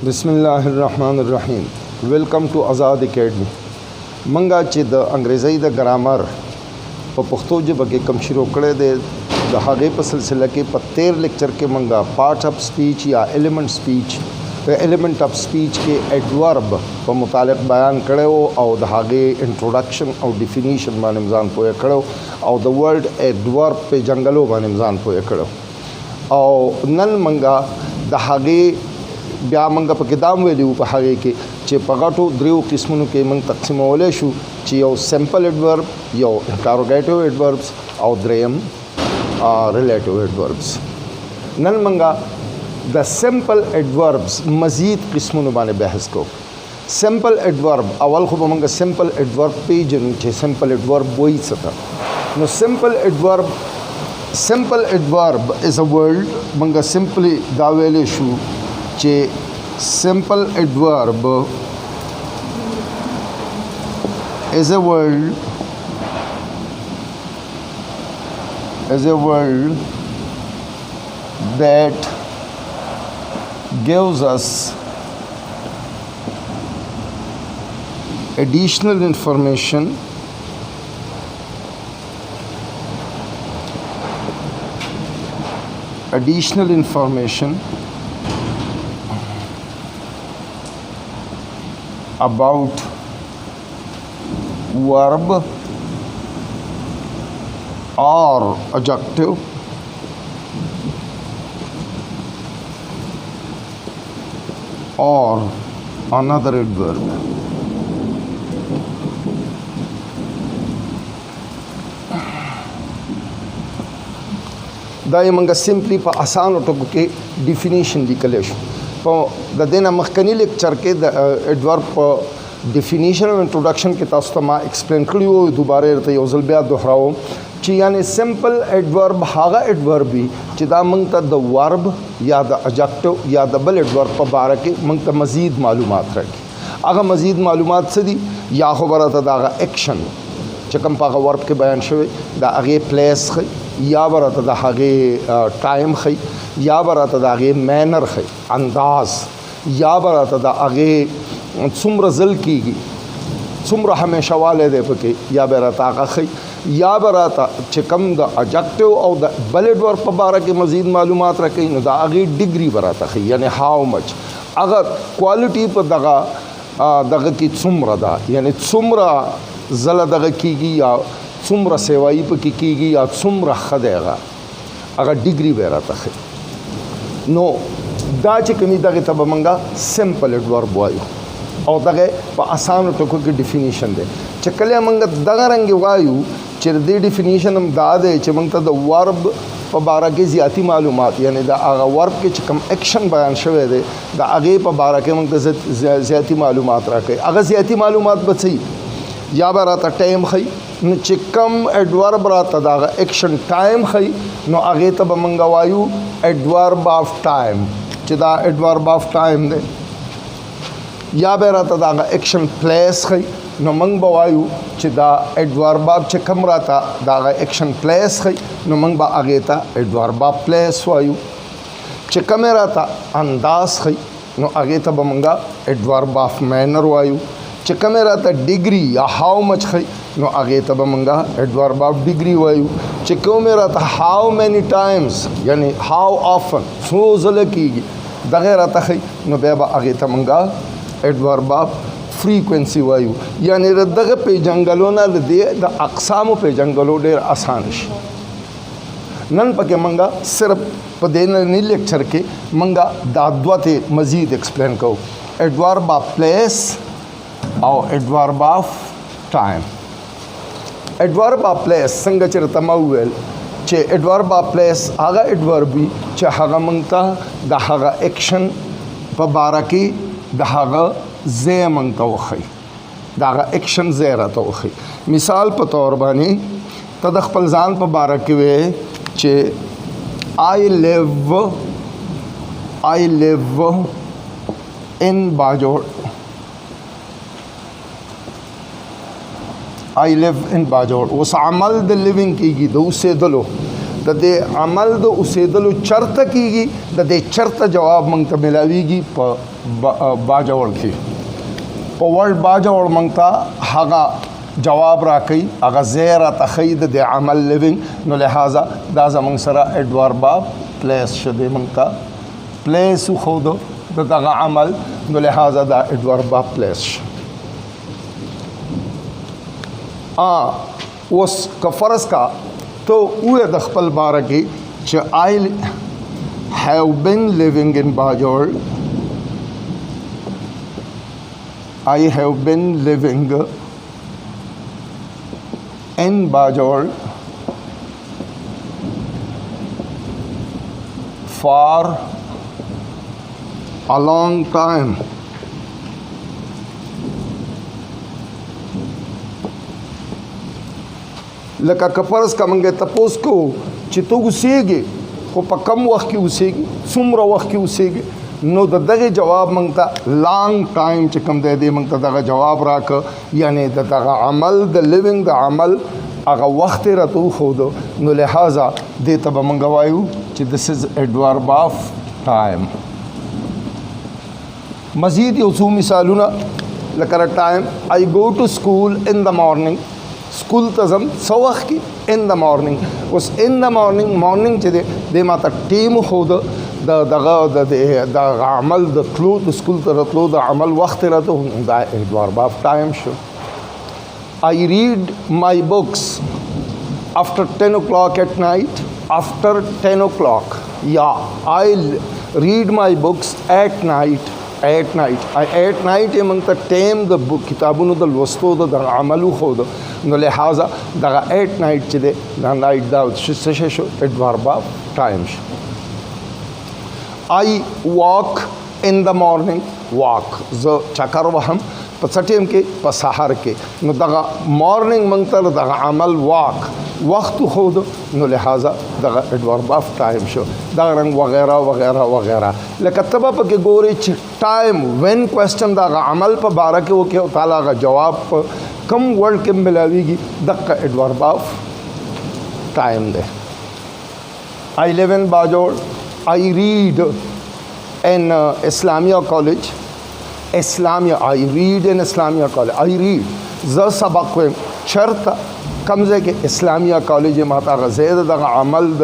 बिस्मिल्लाहिर्रहमानिर्रहीम। Welcome to आज़ाद अकेडमी। मंगा चे द अंग्रेज़ी द ग्रामर प पख्तो ژبه کې कम शुरू कड़े दे द हागे په सिलसिله کې په 13 लेक्चर کې मंगा पार्ट ऑफ स्पीच या element speech په element of speech کې adverb په متعلق بیان کړو او د हागे introduction او definition باندې ځان پوهه کړو او د ورډ adverb په جنگلو باندې ځان پوهه کړو او نن منګه د Hage بیا منګه په کتاب ویلو په هغه کې چې په غټو دریو قسمونو کې موږ تقسیمولای شو چې یو سمپل اډورب یو انټروګیټیو اډوربس او دریم ریلیټیو اډوربس نن منګه د سمپل اډوربس مزید قسمونو باندې بحث کوو سمپل اډورب اول خو موږ سمپل اډورب پیژنو چې سمپل اډورب وایي څه نو سمپل اډورب از ا ورډ موږ سمپلی دا ویلې شو چې simple adverb is a word that gives us additional information about verb or adjective or another adverb. دا یې موږ سمپلی په اسانو ټکو کې ډیفینیشن لیکلی شو په د دې نه مخکني لیکچر کې د اډورب په ډیفینیشن او انټروډکشن کې تاسو ته ما ایکسپلین کړي وو دوباره ورته یو ځل بیا دوهراوم چې یعنی سمپل اډورب هغه اډورب وي چې دا موږ ته د ورب یا د اجکټیو یا د بل اډورب په باره کې موږ ته مزید معلومات راکړي هغه مزید معلومات څه دي یا خو به راته د هغه ایکشن چې کوم په هغه ورب کې بیان شوی د هغې پلیس ښیي یا به راته د هغې ټایم ښیي یا به راته د هغې مینر ښیي انداز یا به راته د هغې څومره ځل کېږي څومره همیشه والی دی پکې یا به راته هغه ښیي یا به راته چې کوم د اجکټیو او د بل اډورب په باره کې مزید معلومات راکوي نو د هغې ډیګري به راته ښیي یعنی هاو مچ هغه کوالټي په دغه کې څومره ده یعنی څومره ځله دغه کېږي یا څومره سیوایي پکې کېږي یا څومره ښه دی هغه ډیګري به یې راته ښیي نو دا چې کومي دغې ته به موږ سمپل اډورب وایو او دغه په اسانو ټکو کې ډیفینیشن دی چې کله موږ دغه رنګې وایو چې د دې ډیفینیشن هم دا دی چې موږ ته د ورب په باره کې زیاتی معلومات یعنی د هغه ورب کې چې کوم ایکشن بیان شوی دی د هغې په باره کې موږ ته زیاتی معلومات راکوي هغه زیاتی معلومات به څه یا به راته ټایم ښیي نو چې کم اډورب راته د هغه ایکشن ټایم ښیي نو هغې ته به موږ وایو اډورب آف ټایم چې دا اډورب آف ټایم دی یا به راته د هغه ایکشن پلیس ښیي نو موږ به وایو چې دا اډورب آف چې کوم راته د هغه ایکشن پلیس ښیي نو موږ به هغې ته اډورب آف پلیس وایو چې کوم راته انداز ښیي نو هغې ته به موږ اډورب آف مینر وایو چې کوم راته ډیګري یا هاو مچ ښیي نو هغې ته به موږ اډورب آف ډیګري وایو چې کوم راته هاو مینی ټایمز یعنی هاو آفن څو ځله کېږي دغه راته ښیي نو بیا به هغې ته موږ اډورب آف فریکوینسي وایو یعنی د دغه پیژنګلو نه د دې د اقسامو پیژنګلو ډېر اسان شي نن پکې موږ صرف په دې ننني لیکچر کې موږ دا دوه ته مزید ایکسپلین کوو اډورب آف پلیس او اډورب آف ټایم اډورب آف پلیس څنګه چې راته ما وویل چې اډورب آف پلیس هغه اډورب وي چې هغه موږ ته د هغه ایکشن په باره کې د هغه ځای موږ ته وښیي د هغه ایکشن ځای راته وښیي مثال په طور باندې ته د خپل ځان په باره کې وې چې I live in باجوړ I live in باجوړ اوس عمل د لیوینګ کېږي د اوسېدلو د دې عمل د اوسېدلو چرته کیږي د دې چرته جواب موږ ته ملاویږي په باجوړ کې په ورډ باجوړ موږ ته هغه جواب راکړي هغه ځای راته ښیي د دې عمل لیوینګ نو لہٰذا دا زموږ سره ایڈورب پلیس شو دی موږ ته پلیس وښودو د دغه عمل نو لہٰذا دا ایڈورب پلیس شو اوس که فرض کا تو وې د خپل باره کې چې I have been living in Bajol. I have been living in Bajol for a long time. لکه که فرض کا موږ تپوس کو چې ته اوسېږې خو په کم وخت کې اوسېږې څومره وخت کې اوسېږې نو د دغه جواب موږ ته لانګ ټایم چې کوم دی دی موږ ته دغه جواب راکړه یعنی د دغه عمل د لیوینګ د عمل هغه وخت یې راته وښودو نو لہٰذا دې ته به موږ وایو چې دس از ایڈورب آف ټایم. مزید یو څو مثالونه لکه ټایم I go to school in the morning. سکول ته ځم څه وخت کې ان د مارننګ اوس ان د مارننګ چې دی دی ما ته ټیم وښوده د دغه د عمل د تلو د سکول ته راتلو د عمل وخت یې راته دا ایڈورب آف ټایم شو. I read my books after 10 o'clock at night. After 10 o'clock I read my books at night. At night یې موږ ته ټایم د کتابونو د لوستو د دغه عمل وښوده نو لہٰذا دغه ایٹ نایټ چې دی دا نایټ دا څه شو ایڈورب آف ټایم شو. I walk in the morning. walk زه چکر وهم په څه ټایم کې په سحر کې نو دغه مارننګ موږ ته دغه عمل واک وخت وښوده نو لہٰذا دغه ایڈورب آف ټایم شو. دغه رنګ وغیرہ وغیرہ وغیرہ لکه ته به پکې ګورې چې ټایم وین کوېسچن دغه عمل په باره کې وکړي او تعالی هغه جواب په کم ورډ کې ملاویږي دغه ایڈورب آف ټایم دی. I live in Bajol. I read in Islamia College. I read in Islamia College. I read زه سبق وایم چرته کوم ځای کې اسلامیه کالج ما ته هغه ځای د دغه عمل د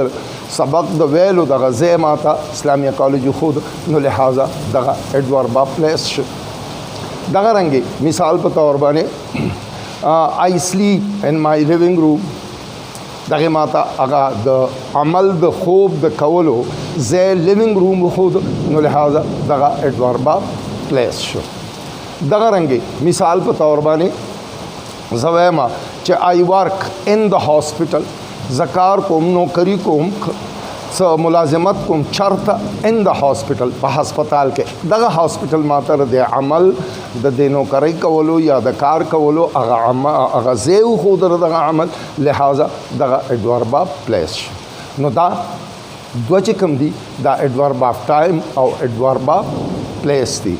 سبق د ویلو دغه ځای ما ته اسلامیه کالج وښود نو لہٰذا دغه ایڈورب پلیس شو. دغه رنګې مثال په طور باندې I sleep in my living room. دغه ما ته هغه د عمل د خوب د کولو ځای لیوینګ روم وښود نو لہٰذا دغه ایڈورب پلیس شو. دغه رنګې مثال په طور باندې زه وایم چې I work in the hospital. زه کار کوم نوکري کوم څه ملازمت کوم چرته in the hospital په هسپتال کې دغه هاسپټل ما ته د عمل د دې نوکرۍ کولو یا د کار کولو هغه ځای وښوده دغه عمل لہٰذا دغه ایڈورب پلیس شو. نو دا دوه چې کوم دي دا ایڈورب آف ټایم او ایڈورب پلیس دي.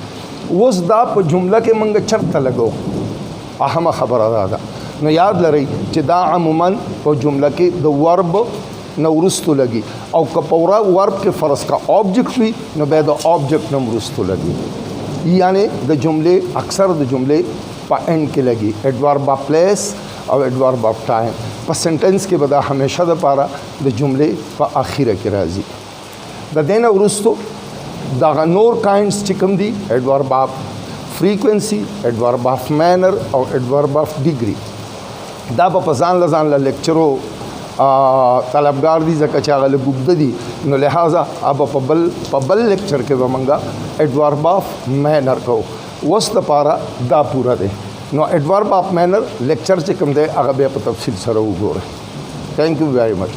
اوس دا په جمله کې موږ چرته لګو اهمه خبره دا ده نو یاد لرئ چې دا عموما په جمله کې د ورب نه وروستو لګي او که په ورب کې فرض کا آبجیکټ وي نو بیا د آبجیکټ نه وروستو لګي یعنی د جملې اکثر د جملې په اینډ کې لګي ایڈورب پلیس او ایڈورب آف ټایم. په سنټنس کې به دا همیشه دپاره د جملې په اخره کې راځي. د دې نه وروستو دغه نور کاینډس چې کوم دي ایڈورب آف فریکوینسی ایڈورب آف مینر او ایڈورب آف ډیګري دا به په ځان له لیکچرو طلبګار دي ځکه چې هغه لږ اوږده دي نو لہٰذا اب په بل لیکچر کې به موږ ایڈورب آف مینر کوو. اوس دپاره دا پوره دی نو ایڈورب آف مینر لیکچر چې کوم دی هغه بیا په تفصیل سره وګورئ. تھینک یو ویری مچ.